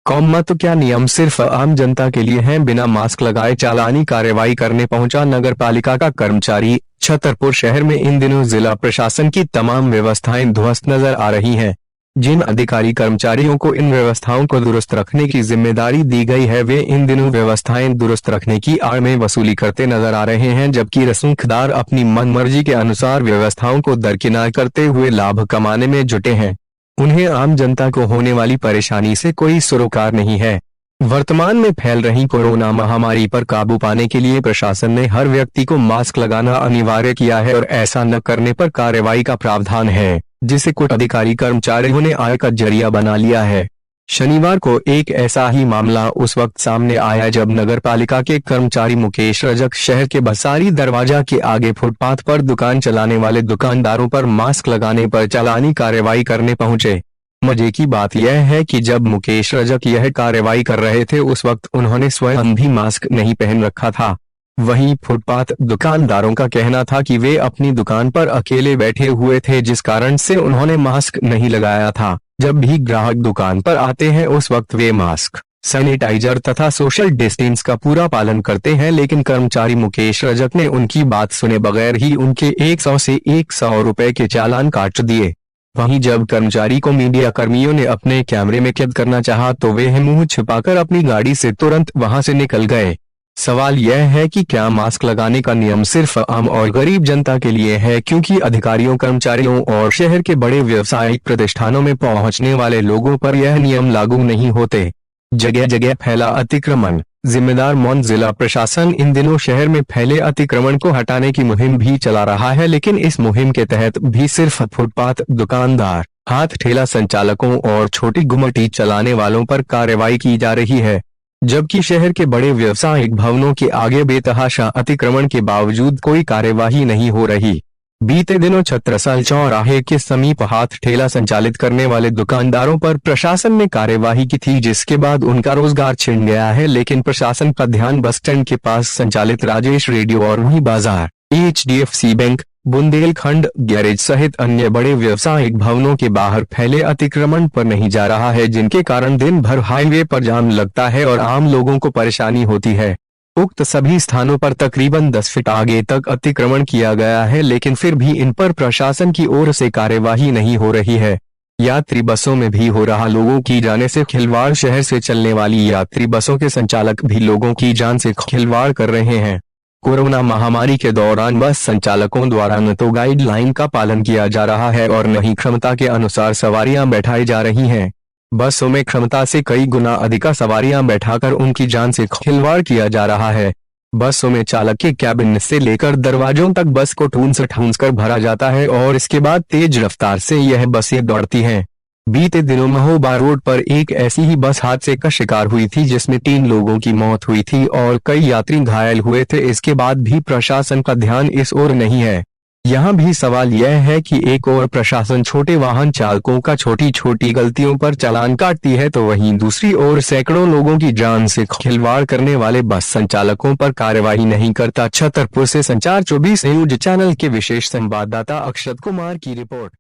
तो क्या नियम सिर्फ आम जनता के लिए हैं? बिना मास्क लगाए चालानी कार्रवाई करने पहुंचा नगरपालिका का कर्मचारी। छतरपुर शहर में इन दिनों जिला प्रशासन की तमाम व्यवस्थाएं ध्वस्त नजर आ रही हैं। जिन अधिकारी कर्मचारियों को इन व्यवस्थाओं को दुरुस्त रखने की जिम्मेदारी दी गई है, वे इन दिनों व्यवस्थाएं दुरुस्त रखने की आड़ में वसूली करते नजर आ रहे हैं, जबकि रसूखदार अपनी मनमर्जी के अनुसार व्यवस्थाओं को दरकिनार करते हुए लाभ कमाने में जुटे हैं। उन्हें आम जनता को होने वाली परेशानी से कोई सरोकार नहीं है। वर्तमान में फैल रही कोरोना महामारी पर काबू पाने के लिए प्रशासन ने हर व्यक्ति को मास्क लगाना अनिवार्य किया है और ऐसा न करने पर कार्रवाई का प्रावधान है, जिसे कुछ अधिकारी कर्मचारियों ने आय का जरिया बना लिया है। शनिवार को एक ऐसा ही मामला उस वक्त सामने आया जब नगरपालिका के कर्मचारी मुकेश रजक शहर के बसारी दरवाजा के आगे फुटपाथ पर दुकान चलाने वाले दुकानदारों पर मास्क लगाने पर चालानी कार्रवाई करने पहुंचे। मजे की बात यह है कि जब मुकेश रजक यह कार्रवाई कर रहे थे, उस वक्त उन्होंने स्वयं भी मास्क नहीं पहन रखा था। वहीं फुटपाथ दुकानदारों का कहना था कि वे अपनी दुकान पर अकेले बैठे हुए थे, जिस कारण से उन्होंने मास्क नहीं लगाया था। जब भी ग्राहक दुकान पर आते हैं, उस वक्त वे मास्क, सैनिटाइजर तथा सोशल डिस्टेंस का पूरा पालन करते हैं, लेकिन कर्मचारी मुकेश रजक ने उनकी बात सुने बगैर ही उनके 100 से 100 रुपए के चालान काट दिए। वहीं जब कर्मचारी को मीडिया कर्मियों ने अपने कैमरे में कैद करना चाहा, तो वे मुंह छिपाकर अपनी गाड़ी से तुरंत वहां से निकल गए। सवाल यह है कि क्या मास्क लगाने का नियम सिर्फ आम और गरीब जनता के लिए है, क्योंकि अधिकारियों, कर्मचारियों और शहर के बड़े व्यावसायिक प्रतिष्ठानों में पहुंचने वाले लोगों पर यह नियम लागू नहीं होते। जगह जगह फैला अतिक्रमण, जिम्मेदार मौन। जिला प्रशासन इन दिनों शहर में फैले अतिक्रमण को हटाने की मुहिम भी चला रहा है, लेकिन इस मुहिम के तहत भी सिर्फ फुटपाथ दुकानदार, हाथ ठेला संचालकों और छोटी गुमटी चलाने वालों पर कार्रवाई की जा रही है, जबकि शहर के बड़े व्यावसायिक भवनों के आगे बेतहाशा अतिक्रमण के बावजूद कोई कार्यवाही नहीं हो रही। बीते दिनों छत्रसाल चौराहे के समीप हाथ ठेला संचालित करने वाले दुकानदारों पर प्रशासन ने कार्यवाही की थी, जिसके बाद उनका रोजगार छिन गया है। लेकिन प्रशासन का ध्यान बस स्टैंड के पास संचालित राजेश रेडियो और वही बाजार, HDFC बैंक, बुंदेलखंड गैरेज सहित अन्य बड़े व्यावसायिक भवनों के बाहर फैले अतिक्रमण पर नहीं जा रहा है, जिनके कारण दिन भर हाईवे पर जाम लगता है और आम लोगों को परेशानी होती है। उक्त सभी स्थानों पर तकरीबन 10 फीट आगे तक अतिक्रमण किया गया है, लेकिन फिर भी इन पर प्रशासन की ओर से कार्यवाही नहीं हो रही है। यात्री बसों में भी हो रहा लोगों की जाने से खिलवाड़। शहर से चलने वाली यात्री बसों के संचालक भी लोगों की जान से खिलवाड़ कर रहे हैं। कोरोना महामारी के दौरान बस संचालकों द्वारा न तो गाइडलाइन का पालन किया जा रहा है और न ही क्षमता के अनुसार सवारियां बैठाई जा रही हैं। बसों में क्षमता से कई गुना अधिक सवारियां बैठाकर उनकी जान से खिलवाड़ किया जा रहा है। बसों में चालक के कैबिन से लेकर दरवाजों तक बस को ठूंस कर भरा जाता है और इसके बाद तेज रफ्तार से यह बसें दौड़ती हैं। बीते दिनों महोबा रोड पर एक ऐसी ही बस हादसे का शिकार हुई थी, जिसमें 3 लोगों की मौत हुई थी और कई यात्री घायल हुए थे। इसके बाद भी प्रशासन का ध्यान इस ओर नहीं है। यहाँ भी सवाल यह है कि एक ओर प्रशासन छोटे वाहन चालकों का छोटी छोटी गलतियों पर चालान काटती है, तो वहीं दूसरी ओर सैकड़ों लोगों की जान से खिलवाड़ करने वाले बस संचालकों पर कार्रवाई नहीं करता। छतरपुर से संचार 24 न्यूज चैनल के विशेष संवाददाता अक्षत कुमार की रिपोर्ट।